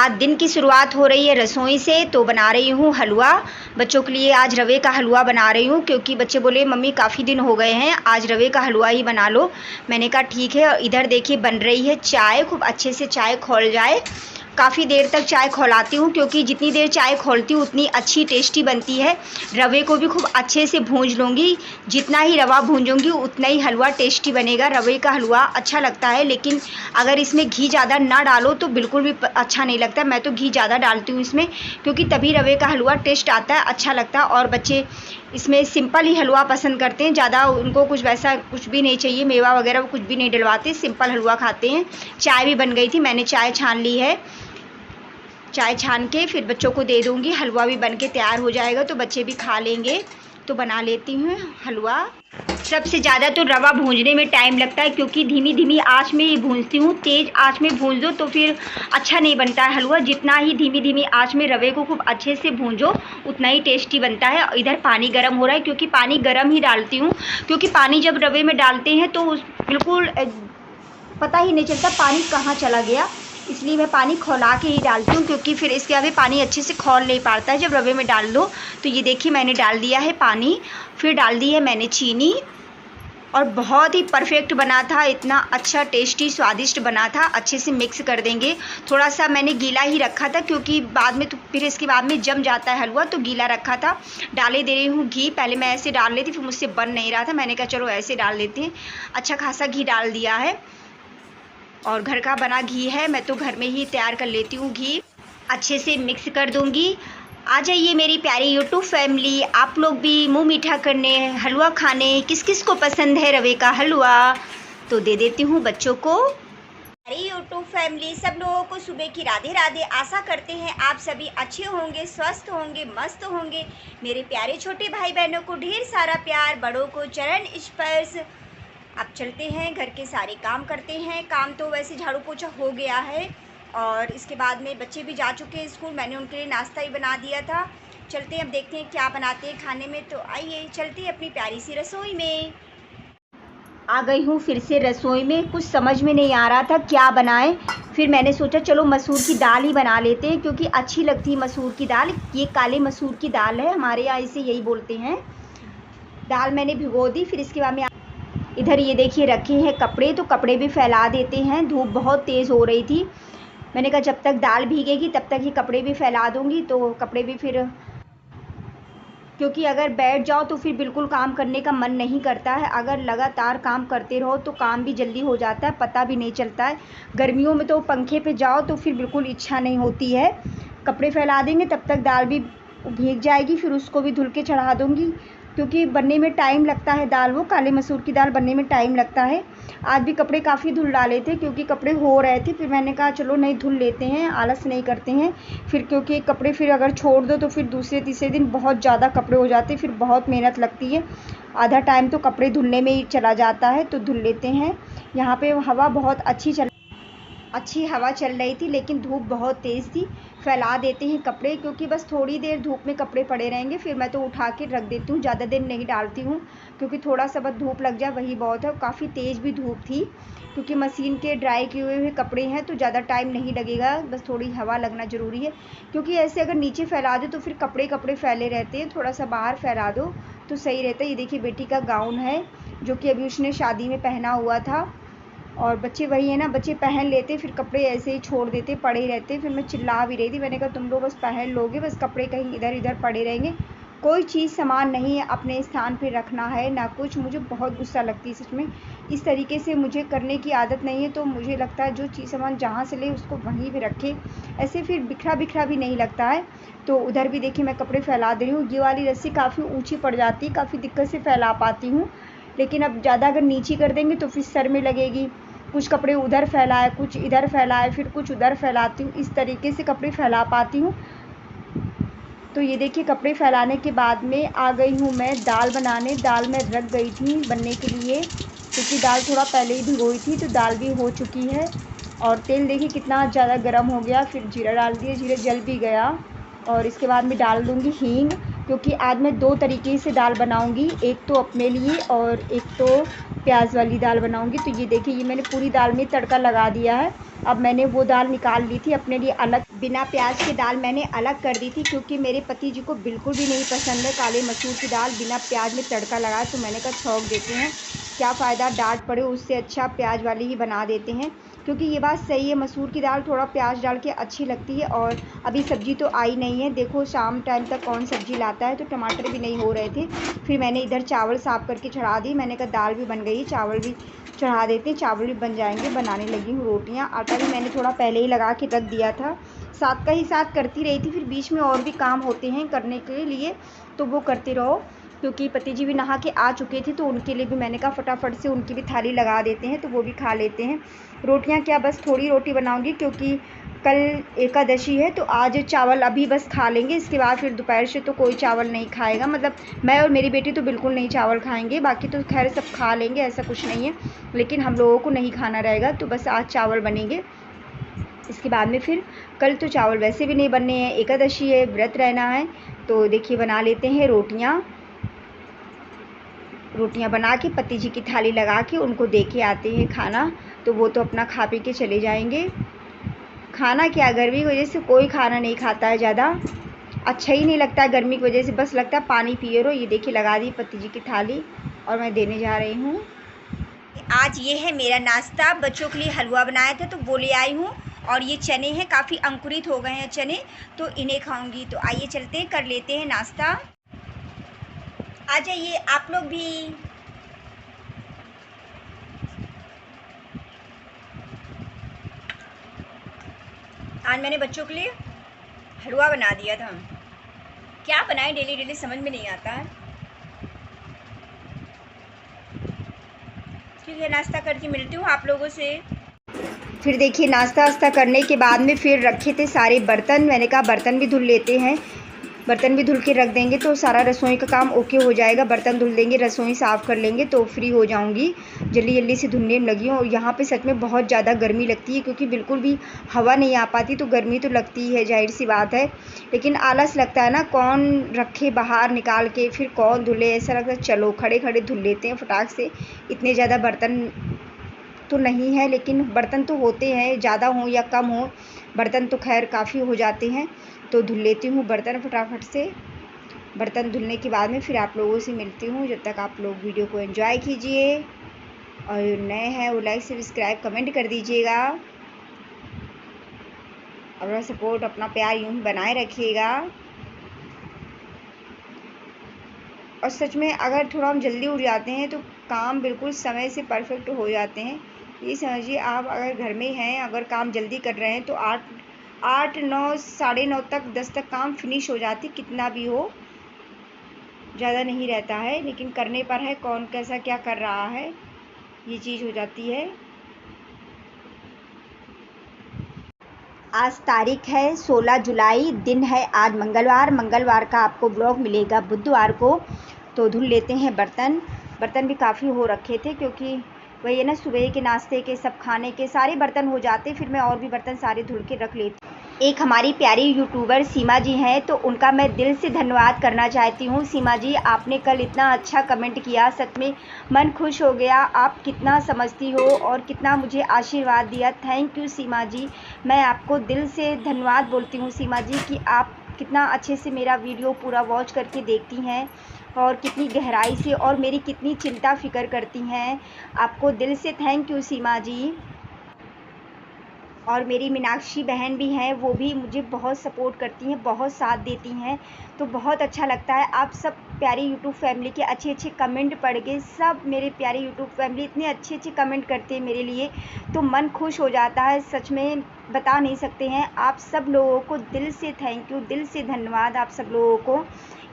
आज दिन की शुरुआत हो रही है रसोई से, तो बना रही हूँ हलवा। बच्चों के लिए आज रवे का हलवा बना रही हूँ क्योंकि बच्चे बोले मम्मी काफ़ी दिन हो गए हैं, आज रवे का हलवा ही बना लो। मैंने कहा ठीक है। और इधर देखिए बन रही है चाय, खूब अच्छे से चाय खौल जाए। काफ़ी देर तक चाय खौलाती हूँ क्योंकि जितनी देर चाय खौलती हूँ उतनी अच्छी टेस्टी बनती है। रवे को भी खूब अच्छे से भूंज लूँगी, जितना ही रवा भूंजूँगी उतना ही हलवा टेस्टी बनेगा। रवे का हलवा अच्छा लगता है, लेकिन अगर इसमें घी ज़्यादा ना डालो तो बिल्कुल भी अच्छा नहीं लगता। मैं तो घी ज़्यादा डालती हूँ इसमें, क्योंकि तभी रवे का हलवा टेस्ट आता है, अच्छा लगता है। और बच्चे इसमें सिंपल ही हलवा पसंद करते हैं, ज़्यादा उनको कुछ वैसा कुछ भी नहीं चाहिए, मेवा वगैरह कुछ भी नहीं डलवाते, सिंपल हलवा खाते हैं। चाय भी बन गई थी, मैंने चाय छान ली है। चाय छान के फिर बच्चों को दे दूँगी, हलवा भी बन के तैयार हो जाएगा तो बच्चे भी खा लेंगे। तो बना लेती हूँ हलवा। सबसे ज़्यादा तो रवा भूनने में टाइम लगता है, क्योंकि धीमी धीमी आंच में ही भूनती हूँ। तेज़ आंच में भून दो तो फिर अच्छा नहीं बनता है हलवा। जितना ही धीमी धीमी आंच में रवे को खूब अच्छे से भूंजो उतना ही टेस्टी बनता है। इधर पानी गर्म हो रहा है, क्योंकि पानी गर्म ही डालती हूँ, क्योंकि पानी जब रवे में डालते हैं तो बिल्कुल पता ही नहीं चलता पानी कहाँ चला गया। इसलिए मैं पानी खौला के ही डालती हूँ, क्योंकि फिर इसके आगे पानी अच्छे से खौल नहीं पाता है जब रवे में डाल दो। तो ये देखिए मैंने डाल दिया है पानी, फिर डाल दी है मैंने चीनी, और बहुत ही परफेक्ट बना था, इतना अच्छा टेस्टी स्वादिष्ट बना था। अच्छे से मिक्स कर देंगे। थोड़ा सा मैंने गीला ही रखा था, क्योंकि बाद में तो फिर इसके बाद में जम जाता है हलवा, तो गीला रखा था। डाले दे रही हूँ घी। पहले मैं ऐसे डाल लेती, फिर मुझसे बन नहीं रहा था, मैंने कहा चलो ऐसे डाल देते हैं। अच्छा खासा घी डाल दिया है, और घर का बना घी है, मैं तो घर में ही तैयार कर लेती हूँ घी। अच्छे से मिक्स कर दूँगी। आ जाइए मेरी प्यारी यूट्यूब फैमिली, आप लोग भी मुंह मीठा करने, हलवा खाने। किस किस को पसंद है रवे का हलवा, तो दे देती हूँ बच्चों को। प्यारी यूट्यूब फैमिली, सब लोगों को सुबह की राधे राधे। आशा करते हैं आप सभी अच्छे होंगे, स्वस्थ होंगे, मस्त होंगे। मेरे प्यारे छोटे भाई बहनों को ढेर सारा प्यार, बड़ों को चरण स्पर्श। अब चलते हैं, घर के सारे काम करते हैं। काम तो वैसे झाड़ू पोछा हो गया है, और इसके बाद में बच्चे भी जा चुके हैं स्कूल, मैंने उनके लिए नाश्ता ही बना दिया था। चलते हैं, अब देखते हैं क्या बनाते हैं खाने में। तो आइए चलते हैं अपनी प्यारी सी रसोई में। आ गई हूँ फिर से रसोई में। कुछ समझ में नहीं आ रहा था क्या बनाएं, फिर मैंने सोचा चलो मसूर की दाल ही बना लेते हैं, क्योंकि अच्छी लगती है मसूर की दाल। ये काले मसूर की दाल है, हमारे यहाँ इसे यही बोलते हैं। दाल मैंने भिगो दी, फिर इसके बाद में इधर ये देखिए रखे हैं कपड़े, तो कपड़े भी फैला देते हैं। धूप बहुत तेज़ हो रही थी, मैंने कहा जब तक दाल भीगेगी तब तक ये कपड़े भी फैला दूंगी। तो कपड़े भी फिर, क्योंकि अगर बैठ जाओ तो फिर बिल्कुल काम करने का मन नहीं करता है। अगर लगातार काम करते रहो तो काम भी जल्दी हो जाता है, पता भी नहीं चलता है। गर्मियों में तो पंखे पे जाओ तो फिर बिल्कुल इच्छा नहीं होती है। कपड़े फैला देंगे तब तक दाल भी भीग जाएगी, फिर उसको भी धुल के चढ़ा दूँगी, क्योंकि बनने में टाइम लगता है दाल, वो काले मसूर की दाल बनने में टाइम लगता है। आज भी कपड़े काफ़ी धुल डाले थे, क्योंकि कपड़े हो रहे थे, फिर मैंने कहा चलो नहीं धुल लेते हैं, आलस नहीं करते हैं फिर, क्योंकि कपड़े फिर अगर छोड़ दो तो फिर दूसरे तीसरे दिन बहुत ज़्यादा कपड़े हो जाते, फिर बहुत मेहनत लगती है। आधा टाइम तो कपड़े धुलने में ही चला जाता है, तो धुल लेते हैं। यहाँ पे हवा बहुत अच्छी हवा चल रही थी, लेकिन धूप बहुत तेज़ थी। फैला देते हैं कपड़े, क्योंकि बस थोड़ी देर धूप में कपड़े पड़े रहेंगे, फिर मैं तो उठा के रख देती हूँ, ज़्यादा देर नहीं डालती हूँ, क्योंकि थोड़ा सा बस धूप लग जाए वही बहुत है। काफ़ी तेज़ भी धूप थी, क्योंकि मशीन के ड्राई किए हुए कपड़े हैं तो ज़्यादा टाइम नहीं लगेगा, बस थोड़ी हवा लगना ज़रूरी है। क्योंकि ऐसे अगर नीचे फैला दो तो फिर कपड़े फैले रहते हैं, थोड़ा सा बाहर फैला दो तो सही रहता है। ये देखिए बेटी का गाउन है, जो कि अभी उसने शादी में पहना हुआ था, और बच्चे वही है ना, बच्चे पहन लेते फिर कपड़े ऐसे ही छोड़ देते, पड़े ही रहते। फिर मैं चिल्ला भी रही थी, मैंने कहा तुम लोग बस पहन लोगे, बस कपड़े कहीं इधर इधर पड़े रहेंगे, कोई चीज़ सामान नहीं है अपने स्थान पे रखना है ना कुछ। मुझे बहुत गुस्सा लगती है सच में, इस तरीके से मुझे करने की आदत नहीं है। तो मुझे लगता है जो चीज़ सामान जहाँ से ले उसको वहीं पे रखे, ऐसे फिर बिखरा बिखरा भी नहीं लगता है। तो उधर भी देखिए मैं कपड़े फैला दे रही हूँ। ये वाली रस्सी काफ़ी ऊँची पड़ जाती है, काफ़ी दिक्कत से फैला पाती हूँ, लेकिन अब ज़्यादा अगर नीची कर देंगे तो फिर सर में लगेगी। कुछ कपड़े उधर फैलाए, कुछ इधर फैलाए, फिर कुछ उधर फैलाती हूँ, इस तरीके से कपड़े फैला पाती हूँ। तो ये देखिए कपड़े फैलाने के बाद में आ गई हूँ मैं दाल बनाने। दाल मैं रख गई थी बनने के लिए, क्योंकि दाल थोड़ा पहले ही भिगोई थी, तो दाल भी हो चुकी है। और तेल देखिए कितना ज़्यादा गर्म हो गया, फिर जीरा डाल दिया, जीरा जल भी गया। और इसके बाद में डाल दूँगी हींग, क्योंकि आज मैं 2 तरीके से दाल बनाऊँगी, एक तो अपने लिए और एक तो प्याज वाली दाल बनाऊँगी। तो ये देखिए ये मैंने पूरी दाल में तड़का लगा दिया है। अब मैंने वो दाल निकाल ली थी अपने लिए अलग, बिना प्याज की दाल मैंने अलग कर दी थी, क्योंकि मेरे पति जी को बिल्कुल भी नहीं पसंद है काले मसूर की दाल बिना प्याज में तड़का लगाए। तो मैंने कहा छौंक देते हैं, क्या फ़ायदा डांट पड़े, उससे अच्छा प्याज वाली ही बना देते हैं। क्योंकि ये बात सही है, मसूर की दाल थोड़ा प्याज डाल के अच्छी लगती है। और अभी सब्ज़ी तो आई नहीं है, देखो शाम टाइम तक कौन सब्ज़ी लाता है, तो टमाटर भी नहीं हो रहे थे। फिर मैंने इधर चावल साफ़ करके चढ़ा दी, मैंने कहा दाल भी बन गई, चावल भी चढ़ा देते हैं, चावल भी बन जाएंगे। बनाने लगी हूँ रोटियाँ। आटा भी मैंने थोड़ा पहले ही लगा के रख दिया था, साथ का ही साथ करती रही थी। फिर बीच में और भी काम होते हैं करने के लिए, तो वो करते रहो। क्योंकि पति जी भी नहा के आ चुके थे, तो उनके लिए भी मैंने कहा फटाफट से उनकी भी थाली लगा देते हैं, तो वो भी खा लेते हैं। रोटियां क्या बस थोड़ी रोटी बनाऊंगी, क्योंकि कल एकादशी है, तो आज चावल अभी बस खा लेंगे। इसके बाद फिर दोपहर से तो कोई चावल नहीं खाएगा, मतलब मैं और मेरी बेटी तो बिल्कुल नहीं चावल खाएंगे, बाकी तो खैर सब खा लेंगे, ऐसा कुछ नहीं है। लेकिन हम लोगों को नहीं खाना रहेगा, तो बस आज चावल बनेंगे। इसके बाद में फिर कल तो चावल वैसे भी नहीं बनने हैं, एकादशी है, व्रत रहना है। तो देखिए बना लेते हैं रोटियां बना के पति जी की थाली लगा के उनको दे के आते हैं खाना, तो वो तो अपना खा पी के चले जाएंगे। खाना क्या, गर्मी की वजह से कोई खाना नहीं खाता है, ज़्यादा अच्छा ही नहीं लगता है गर्मी की वजह से, बस लगता है पानी पिए रहो। ये देखिए लगा दी पति जी की थाली और मैं देने जा रही हूँ। आज ये है मेरा नाश्ता, बच्चों के लिए हलवा बनाया था तो वो ले आई हूँ। और ये चने हैं, काफ़ी अंकुरित हो गए हैं चने, तो इन्हें खाऊंगी। तो आइए चलते हैं, कर लेते हैं नाश्ता। आ जाइए आप लोग भी। आज मैंने बच्चों के लिए हलवा बना दिया था, क्या बनाए डेली डेली समझ में नहीं आता है। ठीक है, नाश्ता करके मिलती हूँ आप लोगों से। फिर देखिए नाश्ता वास्ता करने के बाद में फिर रखे थे सारे बर्तन, मैंने कहा बर्तन भी धुल लेते हैं, बर्तन भी धुल के रख देंगे तो सारा रसोई का काम ओके हो जाएगा। बर्तन धुल देंगे, रसोई साफ़ कर लेंगे तो फ्री हो जाऊंगी। जल्दी जल्दी से धुलने में लगी हूँ। और यहाँ पे सच में बहुत ज़्यादा गर्मी लगती है, क्योंकि बिल्कुल भी हवा नहीं आ पाती, तो गर्मी तो लगती है, जाहिर सी बात है। लेकिन आलस लगता है ना, कौन रखे बाहर निकाल के, फिर कौन धुले, ऐसा लगता है चलो खड़े खड़े धुल लेते हैं फटाक से। इतने ज़्यादा बर्तन तो नहीं है, लेकिन बर्तन तो होते हैं, ज़्यादा हो या कम हो, बर्तन तो खैर काफ़ी हो जाते हैं। तो धुल लेती हूँ बर्तन फटाफट से। बर्तन धुलने के बाद में फिर आप लोगों से मिलती हूँ। जब तक आप लोग वीडियो को एंजॉय कीजिए, और नए हैं वो लाइक सब्सक्राइब कमेंट कर दीजिएगा। अपना सपोर्ट, अपना प्यार यूँ ही बनाए रखिएगा। और सच में अगर थोड़ा हम जल्दी उठ जाते हैं तो काम बिल्कुल समय से परफेक्ट हो जाते हैं। ये समझिए आप अगर घर में हैं, अगर काम जल्दी कर रहे हैं तो 8 9 9:30 तक 10 तक काम फिनिश हो जाती, कितना भी हो, ज़्यादा नहीं रहता है। लेकिन करने पर है कौन कैसा क्या कर रहा है, ये चीज़ हो जाती है। आज तारीख है 16 जुलाई, दिन है आज मंगलवार का आपको ब्लॉग मिलेगा बुधवार को। तो धुल लेते हैं बर्तन भी काफ़ी हो रखे थे, क्योंकि वही है ना, सुबह के नाश्ते के सब खाने के सारे बर्तन हो जाते, फिर मैं और भी बर्तन सारे धुल के रख लेती। एक हमारी प्यारी यूट्यूबर सीमा जी हैं, तो उनका मैं दिल से धन्यवाद करना चाहती हूँ। सीमा जी, आपने कल इतना अच्छा कमेंट किया, सच में मन खुश हो गया। आप कितना समझती हो और कितना मुझे आशीर्वाद दिया, थैंक यू सीमा जी। मैं आपको दिल से धन्यवाद बोलती हूँ सीमा जी, कि आप कितना अच्छे से मेरा वीडियो पूरा वॉच करके देखती हैं, और कितनी गहराई से, और मेरी कितनी चिंता फ़िक्र करती हैं। आपको दिल से थैंक यू सीमा जी। और मेरी मीनाक्षी बहन भी हैं, वो भी मुझे बहुत सपोर्ट करती हैं, बहुत साथ देती हैं, तो बहुत अच्छा लगता है। आप सब प्यारी यूट्यूब फैमिली के अच्छे अच्छे कमेंट पढ़ के, सब मेरे प्यारे यूट्यूब फैमिली इतने अच्छे अच्छे कमेंट करते हैं मेरे लिए, तो मन खुश हो जाता है, सच में बता नहीं सकते हैं। आप सब लोगों को दिल से थैंक यू, दिल से धन्यवाद आप सब लोगों को,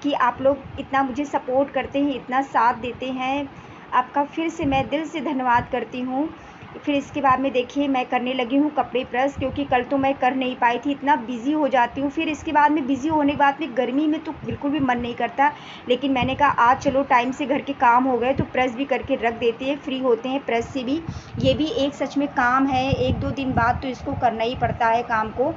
कि आप लोग इतना मुझे सपोर्ट करते हैं, इतना साथ देते हैं। आपका फिर से मैं दिल से धन्यवाद करती हूँ। फिर इसके बाद में देखिए मैं करने लगी हूँ कपड़े प्रेस, क्योंकि कल तो मैं कर नहीं पाई थी, इतना बिज़ी हो जाती हूँ। फिर इसके बाद में बिज़ी होने के बाद में गर्मी में तो बिल्कुल भी मन नहीं करता, लेकिन मैंने कहा आज चलो टाइम से घर के काम हो गए तो प्रेस भी करके रख देते हैं, फ्री होते हैं प्रेस से भी। ये भी एक सच में काम है, 1-2 दिन बाद तो इसको करना ही पड़ता है काम को।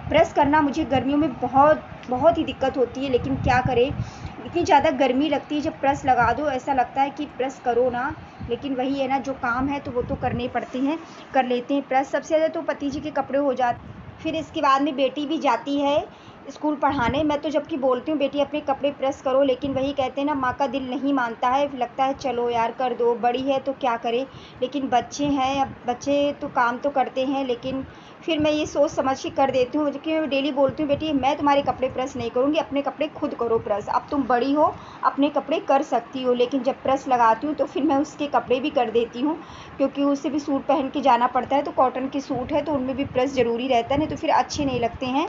प्रेस करना मुझे गर्मियों में बहुत ही दिक्कत होती है, लेकिन क्या करें, इतनी ज़्यादा गर्मी लगती है जब प्रेस लगा दो, ऐसा लगता है कि प्रेस करो ना, लेकिन वही है ना, जो काम है तो वो तो करने पड़ते हैं, कर लेते हैं प्रेस। सबसे ज़्यादा तो पति जी के कपड़े हो जाते, फिर इसके बाद में बेटी भी जाती है स्कूल पढ़ाने। मैं तो जबकि बोलती हूँ बेटी अपने कपड़े प्रेस करो, लेकिन वही कहते हैं ना, माँ का दिल नहीं मानता है, लगता है चलो यार कर दो, बड़ी है तो क्या करे, लेकिन बच्चे हैं, अब बच्चे तो काम तो करते हैं, लेकिन फिर मैं ये सोच समझ के कर देती हूँ, क्योंकि मैं डेली बोलती हूँ बेटी मैं तुम्हारे कपड़े प्रेस नहीं करूँगी, अपने कपड़े खुद करो प्रेस, अब तुम बड़ी हो अपने कपड़े कर सकती हो। लेकिन जब प्रेस लगाती हूँ तो फिर मैं उसके कपड़े भी कर देती हूँ, क्योंकि उसे भी सूट पहन के जाना पड़ता है, तो कॉटन के सूट है तो उनमें भी प्रेस ज़रूरी रहता है, नहीं तो फिर अच्छे नहीं लगते हैं।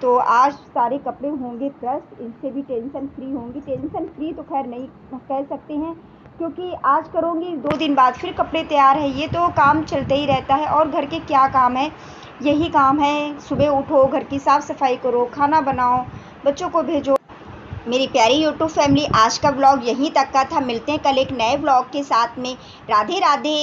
तो आज सारे कपड़े होंगे प्रेस, इनसे भी टेंशन फ्री होंगी। टेंशन फ्री तो खैर नहीं कह सकते हैं, क्योंकि आज करूँगी 2 दिन बाद फिर कपड़े तैयार है, ये तो काम चलते ही रहता है। और घर के क्या काम है, यही काम है, सुबह उठो, घर की साफ़ सफाई करो, खाना बनाओ, बच्चों को भेजो। मेरी प्यारी यूट्यूब फैमिली, आज का ब्लॉग यहीं तक का था। मिलते हैं कल एक नए ब्लॉग के साथ में। राधे राधे।